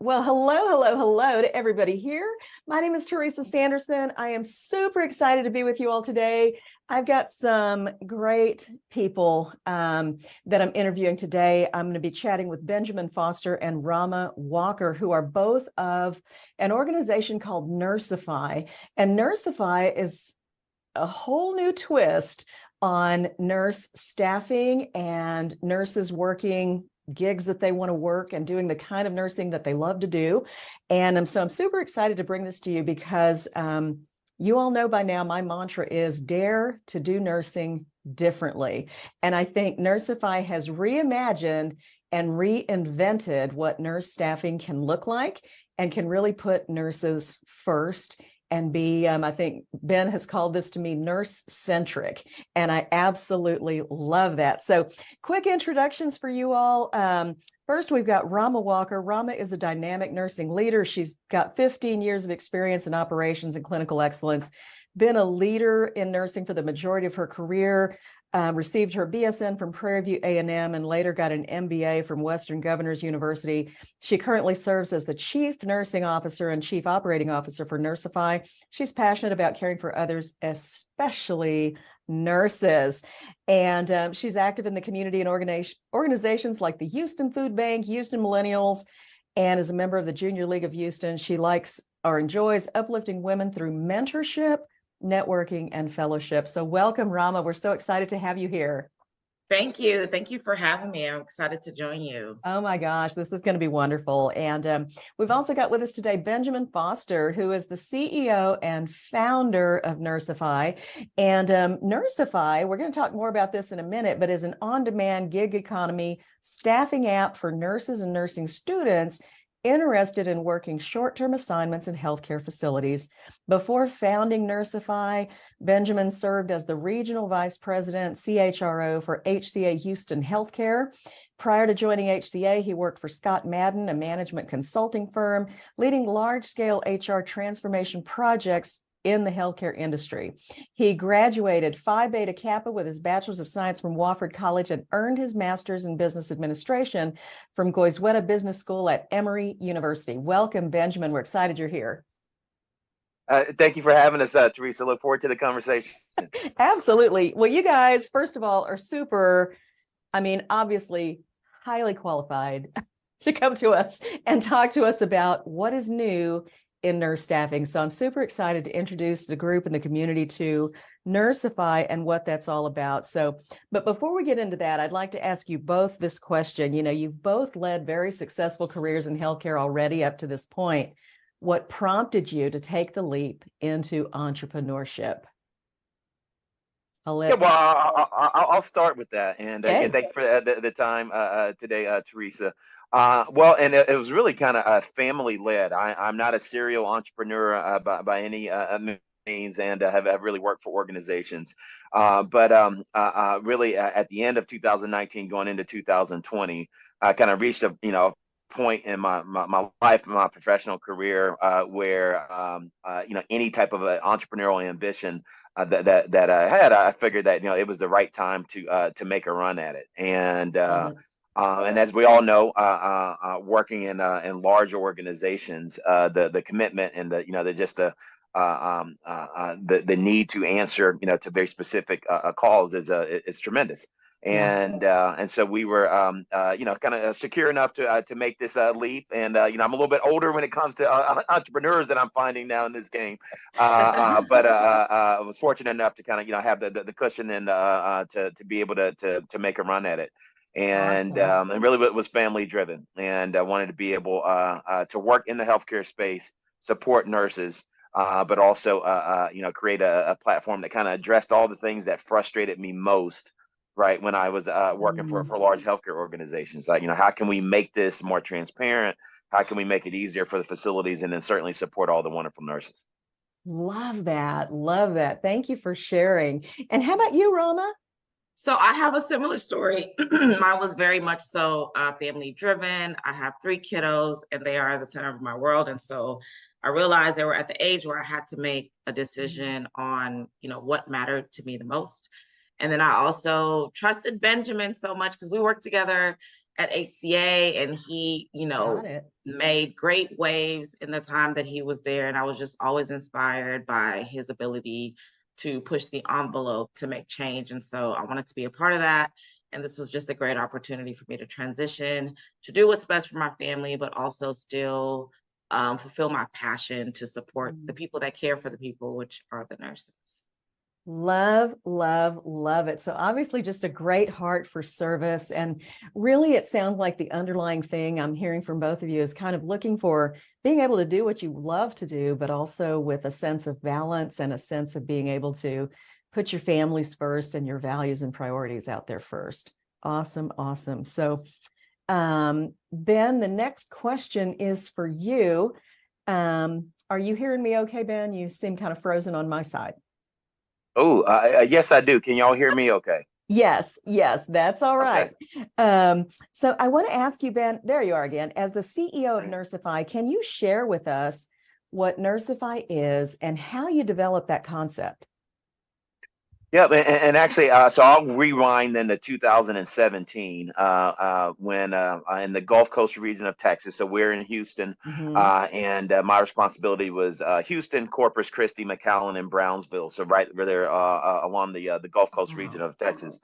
Well, hello to everybody here. My name is Teresa Sanderson. I am super excited to be with you all today. I've got some great people that I'm interviewing today. I'm going to be chatting with Benjamin Foster and Rama Walker, who are both of an organization called NURSEIFY. And NURSEIFY is a whole new twist on nurse staffing and nurses working gigs that they want to work and doing the kind of nursing that they love to do. And so I'm super excited to bring this to you because you all know by now my mantra is dare to do nursing differently. And I think NURSEIFY has reimagined and reinvented what nurse staffing can look like and can really put nurses first and be, I think Ben has called this to me nurse-centric, and I absolutely love that. So quick introductions for you all. First, we've got Rama Walker. Rama is a dynamic nursing leader. She's got 15 years of experience in operations and clinical excellence, been a leader in nursing for the majority of her career, received her BSN from Prairie View A&M and later got an MBA from Western Governors University. She currently serves as the Chief Nursing Officer and Chief Operating Officer for NURSEIFY. She's passionate about caring for others, especially nurses. And she's active in the community and organizations like the Houston Food Bank, Houston Millennials, and is a member of the Junior League of Houston. She likes or enjoys uplifting women through mentorship, networking, and fellowship. So welcome, Rama. We're so excited to have you here. Thank you. Thank you for having me. I'm excited to join you. Oh my gosh, this is going to be wonderful. And we've also got with us today Benjamin Foster, who is the CEO and founder of NURSEIFY. And NURSEIFY, we're going to talk more about this in a minute, but is an on-demand gig economy staffing app for nurses and nursing students interested in working short-term assignments in healthcare facilities. Before founding NURSEIFY, Benjamin served as the Regional Vice President, CHRO for HCA Houston Healthcare. Prior to joining HCA, he worked for Scott Madden, a management consulting firm, leading large-scale HR transformation projects in the healthcare industry. He graduated Phi Beta Kappa with his Bachelor's of Science from Wofford College and earned his Master's in Business Administration from Goizueta Business School at Emory University. Welcome, Benjamin. We're excited you're here. Thank you for having us, Teresa. Look forward to the conversation. Absolutely. Well, you guys, first of all, are super, obviously highly qualified to come to us and talk to us about what is new in nurse staffing. So I'm super excited to introduce the group and the community to NURSEIFY and what that's all about. But before we get into that, I'd like to ask you both this question. You know, you've both led very successful careers in healthcare already up to this point. What prompted you to take the leap into entrepreneurship? I'll start with that. And yeah, thank you for the time today, Teresa. Well, and it was really kind of family led. I'm not a serial entrepreneur by any means, and have really worked for organizations. But really at the end of 2019, going into 2020, I kind of reached a point in my life, my professional career, where any type of entrepreneurial ambition that I had, I figured that it was the right time to make a run at it. And as we all know, working in large organizations, the commitment and the need to answer to very specific calls is tremendous. And so we were kind of secure enough to make this leap. And I'm a little bit older when it comes to entrepreneurs that I'm finding now in this game, but I was fortunate enough to kind of have the cushion and to be able to make a run at it. And awesome. And really it was family driven, and I wanted to be able to work in the healthcare space, support nurses, but also create a platform that kind of addressed all the things that frustrated me most, right, when I was working for large healthcare organizations. Like, how can we make this more transparent? How can we make it easier for the facilities, and then certainly support all the wonderful nurses? Love that. Love that. Thank you for sharing. And how about you, Rama? So I have a similar story. Mine was very much so family driven. I have 3 kiddos, and they are the center of my world. And so I realized they were at the age where I had to make a decision on, what mattered to me the most. And then I also trusted Benjamin so much because we worked together at HCA, and he, Got it. made great waves in the time that he was there. And I was just always inspired by his ability to push the envelope to make change. And so I wanted to be a part of that. And this was just a great opportunity for me to transition, to do what's best for my family, but also still fulfill my passion to support the people that care for the people, which are the nurses. Love, love, love it. So obviously just a great heart for service. And really, it sounds like the underlying thing I'm hearing from both of you is kind of looking for being able to do what you love to do, but also with a sense of balance and a sense of being able to put your families first and your values and priorities out there first. Awesome, awesome. So Ben, the next question is for you. Are you hearing me okay, Ben? You seem kind of frozen on my side. Oh, yes, I do. Can y'all hear me okay? Yes, yes, that's all right. Okay. So I want to ask you, Ben, there you are again. As the CEO of NURSEIFY, can you share with us what NURSEIFY is and how you developed that concept? Yeah, and actually, so I'll rewind then to 2017 when in the Gulf Coast region of Texas. So we're in Houston, and my responsibility was Houston, Corpus Christi, McAllen, and Brownsville. So right there along the Gulf Coast region of Texas.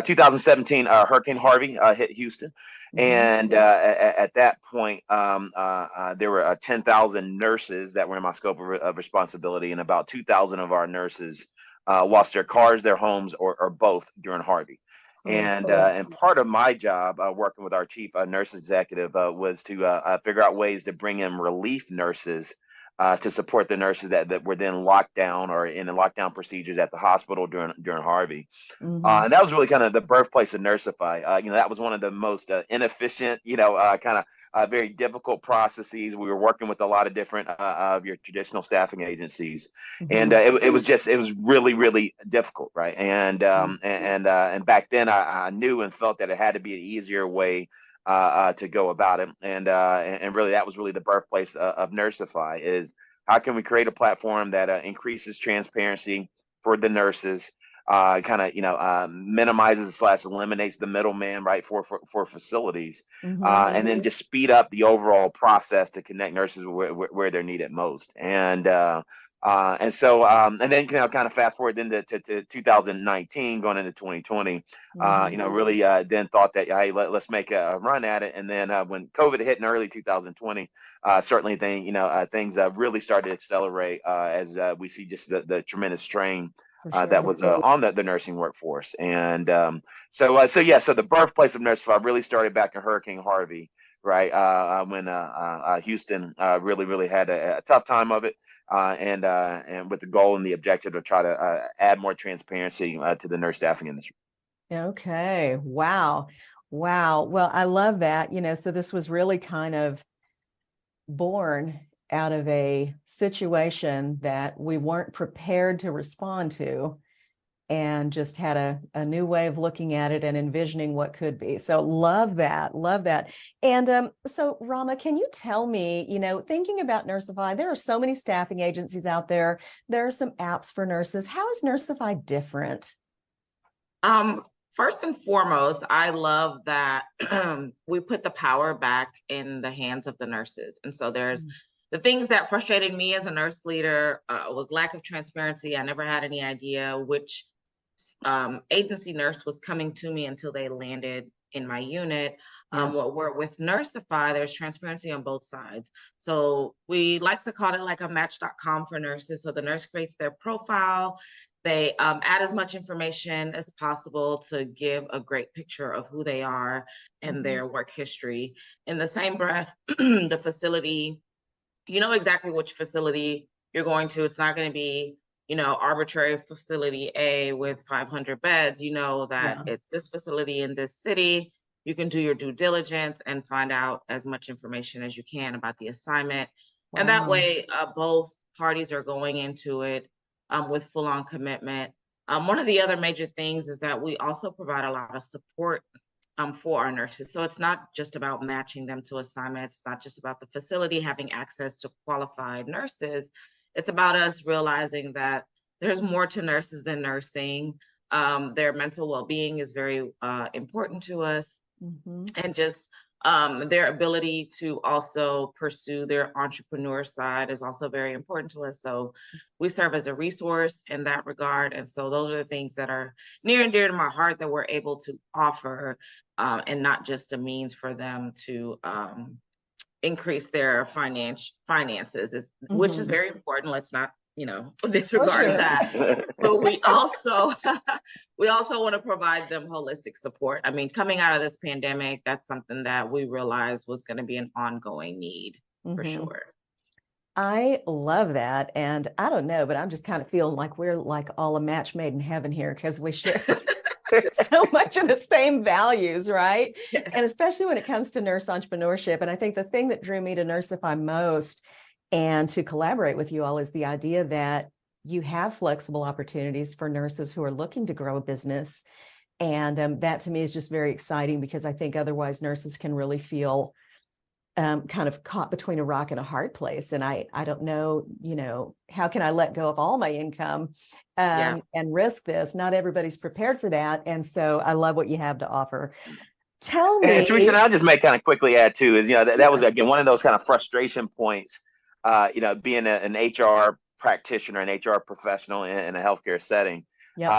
2017, Hurricane Harvey hit Houston, and at that point, there were 10,000 nurses that were in my scope of responsibility, and about 2,000 of our nurses lost their cars, their homes, or both during Harvey. And part of my job working with our chief nurse executive was to figure out ways to bring in relief nurses to support the nurses that were then locked down or in the lockdown procedures at the hospital during Harvey. And that was really kind of the birthplace of NURSEIFY. That was one of the most inefficient, kind of very difficult processes. We were working with a lot of different of your traditional staffing agencies, and it was really, really difficult, right? And back then I knew and felt that it had to be an easier way to go about it, and really that was really the birthplace of NURSEIFY. Is how can we create a platform that increases transparency for the nurses, kind of minimizes / eliminates the middleman, right, for facilities, and then just speed up the overall process to connect nurses where they're needed most. And so and then kind of fast forward then to 2019 going into 2020, really then thought that, hey, let's make a run at it. And then when COVID hit in early 2020, certainly things really started to accelerate as we see just the tremendous strain that was on the nursing workforce. And so the birthplace of NURSEIFY really started back in Hurricane Harvey, right? When Houston really had a tough time of it, and with the goal and the objective to try to add more transparency to the nurse staffing industry. Okay. Wow. Wow. Well, I love that. So this was really kind of born out of a situation that we weren't prepared to respond to, and just had a new way of looking at it and envisioning what could be. So love that. Love that. And so Rama, can you tell me, thinking about NURSEIFY, there are so many staffing agencies out there. There are some apps for nurses. How is NURSEIFY different? First and foremost, I love that we put the power back in the hands of the nurses. And so there's the things that frustrated me as a nurse leader was lack of transparency. I never had any idea which agency nurse was coming to me until they landed in my unit. With NURSEIFY, there's transparency on both sides. So we like to call it like a match.com for nurses. So the nurse creates their profile. They add as much information as possible to give a great picture of who they are and their work history. In the same breath, the facility, you know exactly which facility you're going to. It's not going to be, arbitrary facility A with 500 beds. You know that it's this facility in this city. You can do your due diligence and find out as much information as you can about the assignment. And that way, both parties are going into it with full-on commitment. One of the other major things is that we also provide a lot of support for our nurses. So it's not just about matching them to assignments. It's not just about the facility having access to qualified nurses. It's about us realizing that there's more to nurses than nursing. Their mental well-being is very important to us. and just their ability to also pursue their entrepreneur side is also very important to us. So we serve as a resource in that regard. And so those are the things that are near and dear to my heart that we're able to offer, and not just a means for them to increase their finances, which is very important. Let's not, disregard that. But we also want to provide them holistic support. I mean, coming out of this pandemic, that's something that we realized was going to be an ongoing need for sure. I love that. And I don't know, but I'm just kind of feeling like we're like all a match made in heaven here, because we share so much of the same values, right? Yeah. And especially when it comes to nurse entrepreneurship. And I think the thing that drew me to NURSEIFY most and to collaborate with you all is the idea that you have flexible opportunities for nurses who are looking to grow a business. And that to me is just very exciting, because I think otherwise nurses can really feel kind of caught between a rock and a hard place. And I don't know, how can I let go of all my income and risk this? Not everybody's prepared for that. And so I love what you have to offer. Tell me. And Teresa, and I'll just make kind of quickly add too, is, that was, again, one of those kind of frustration points, being an HR practitioner, an HR professional in a healthcare setting. Yep.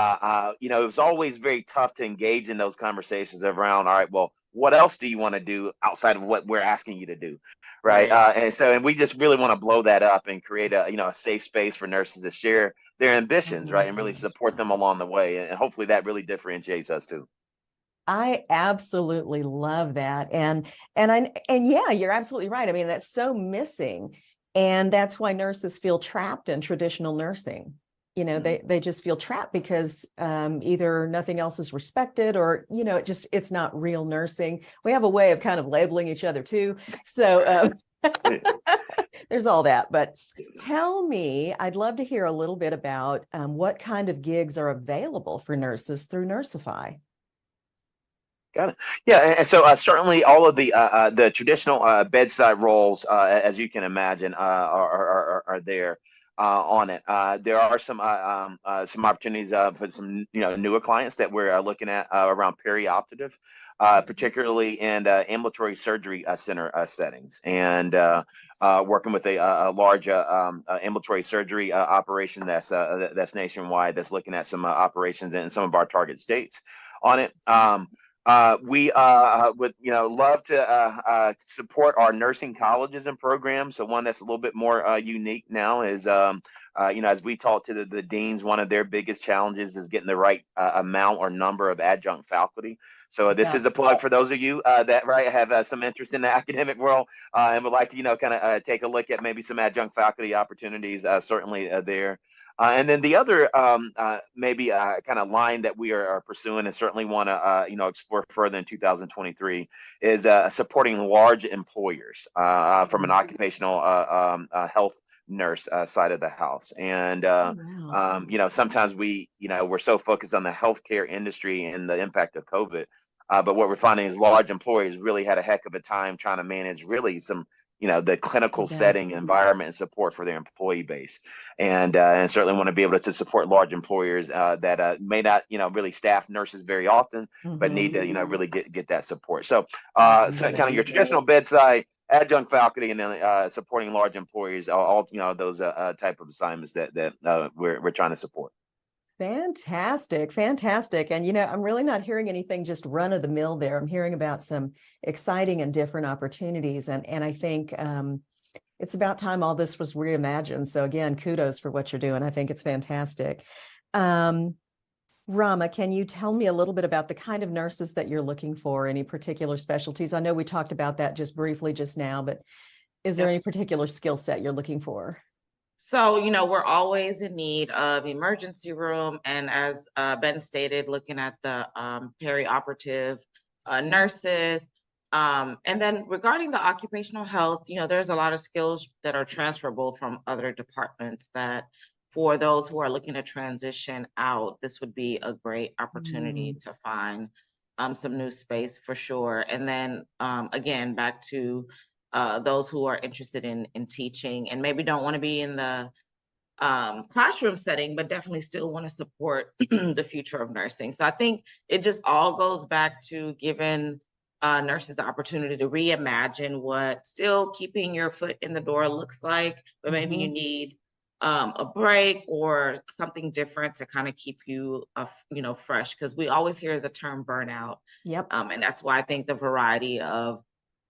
It was always very tough to engage in those conversations around, all right, well, what else do you want to do outside of what we're asking you to do, right? And we just really want to blow that up and create a safe space for nurses to share their ambitions, right, and really support them along the way, and hopefully that really differentiates us too. I absolutely love that, and yeah, you're absolutely right. I mean, that's so missing, and that's why nurses feel trapped in traditional nursing. They just feel trapped because either nothing else is respected, or, it's not real nursing. We have a way of kind of labeling each other too. So there's all that. But tell me, I'd love to hear a little bit about what kind of gigs are available for nurses through NURSEIFY. Got it. Yeah, and so certainly all of the traditional bedside roles, as you can imagine, are there. On it. There are some opportunities for some newer clients that we're looking at around perioperative, particularly in ambulatory surgery center settings, and working with a large ambulatory surgery operation that's nationwide, that's looking at some operations in some of our target states on it. We would love to support our nursing colleges and programs. So one that's a little bit more unique now is as we talk to the deans, one of their biggest challenges is getting the right amount or number of adjunct faculty. So this is a plug for those of you that have some interest in the academic world and would like to kind of take a look at maybe some adjunct faculty opportunities. Certainly there. And then the other maybe kind of line that we are pursuing and certainly want to explore further in 2023 is supporting large employers from an occupational health nurse side of the house. And sometimes we're so focused on the healthcare industry and the impact of COVID, but what we're finding is large employers really had a heck of a time trying to manage really some the clinical setting, environment, and support for their employee base, and certainly want to be able to support large employers that may not really staff nurses very often, but need to really get that support. So so kind of your traditional bedside, adjunct faculty, and then supporting large employers, all those type of assignments that we're trying to support. Fantastic. And, I'm really not hearing anything just run of the mill there. I'm hearing about some exciting and different opportunities. And I think it's about time all this was reimagined. So again, kudos for what you're doing. I think it's fantastic. Rama, can you tell me a little bit about the kind of nurses that you're looking for, any particular specialties? I know we talked about that just briefly just now, but is there any particular skill set you're looking for? So, we're always in need of emergency room, and as Ben stated, looking at the perioperative nurses. And then regarding the occupational health, there's a lot of skills that are transferable from other departments that for those who are looking to transition out, this would be a great opportunity to find some new space for sure. And then again, back to those who are interested in teaching and maybe don't want to be in the classroom setting, but definitely still want to support the future of nursing. So I think it just all goes back to giving nurses the opportunity to reimagine what still keeping your foot in the door looks like, but maybe you need a break or something different to kind of keep you, fresh. Because we always hear the term burnout. Yep. And that's why I think the variety of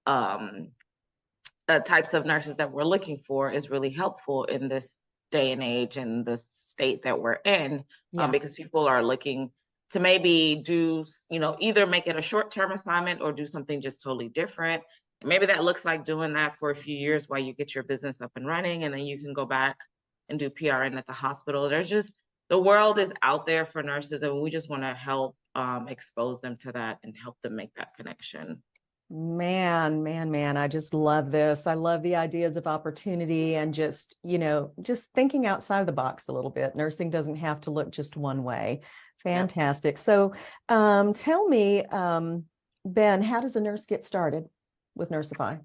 types of nurses that we're looking for is really helpful in this day and age and the state that we're in, because people are looking to maybe do, either make it a short-term assignment or do something just totally different. And maybe that looks like doing that for a few years while you get your business up and running, and then you can go back and do PRN at the hospital. The world is out there for nurses, and we just want to help expose them to that and help them make that connection. Man, I just love this. I love the ideas of opportunity and just thinking outside of the box a little bit. Nursing doesn't have to look just one way. Fantastic. So tell me, Ben, how does a nurse get started with NURSEIFY?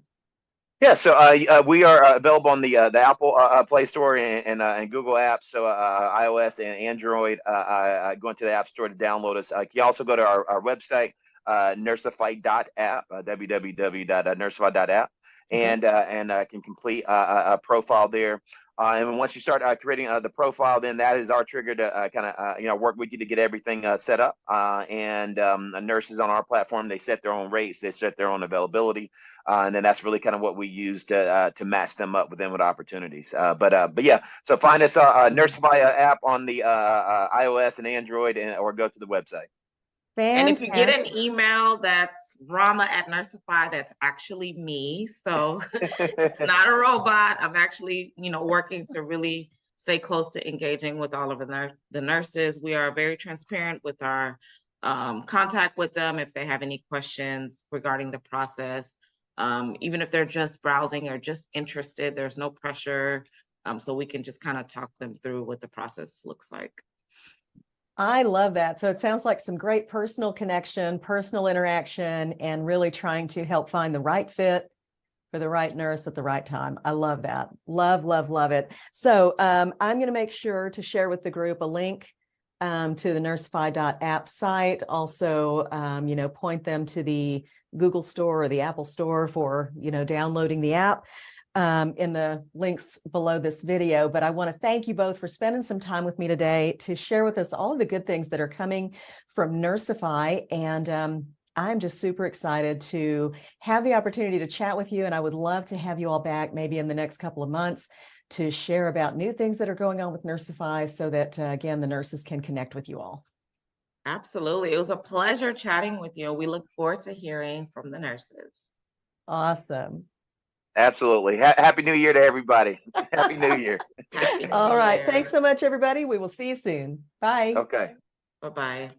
Yeah, so we are available on the Apple Play Store and Google apps, so iOS and Android. Go into the App Store to download us. You can also go to our website, NURSEIFY.app, www.nursify.app, and can complete a profile there. And once you start creating the profile, then that is our trigger to kind of work with you to get everything set up. Nurses on our platform, they set their own rates, they set their own availability, and then that's really kind of what we use to match them up with opportunities. But yeah, so find us NURSEIFY app on the iOS and Android, or go to the website. Fantastic. And if you get an email that's Rama at NURSEIFY, that's actually me. So it's not a robot. I'm actually, working to really stay close to engaging with all of the nurses. We are very transparent with our contact with them if they have any questions regarding the process. Even if they're just browsing or just interested, there's no pressure. So we can just kind of talk them through what the process looks like. I love that. So it sounds like some great personal connection, personal interaction, and really trying to help find the right fit for the right nurse at the right time. I love that. Love, love, love it. So I'm going to make sure to share with the group a link to the NURSEIFY.app site. Also, point them to the Google Store or the Apple Store for, downloading the app. In the links below this video. But I want to thank you both for spending some time with me today to share with us all of the good things that are coming from NURSEIFY. And I'm just super excited to have the opportunity to chat with you. And I would love to have you all back maybe in the next couple of months to share about new things that are going on with NURSEIFY so that, again, the nurses can connect with you all. Absolutely. It was a pleasure chatting with you. We look forward to hearing from the nurses. Awesome. Absolutely. Happy New Year to everybody. Happy New Year. All right. Thanks so much, everybody. We will see you soon. Bye. Okay. Bye-bye.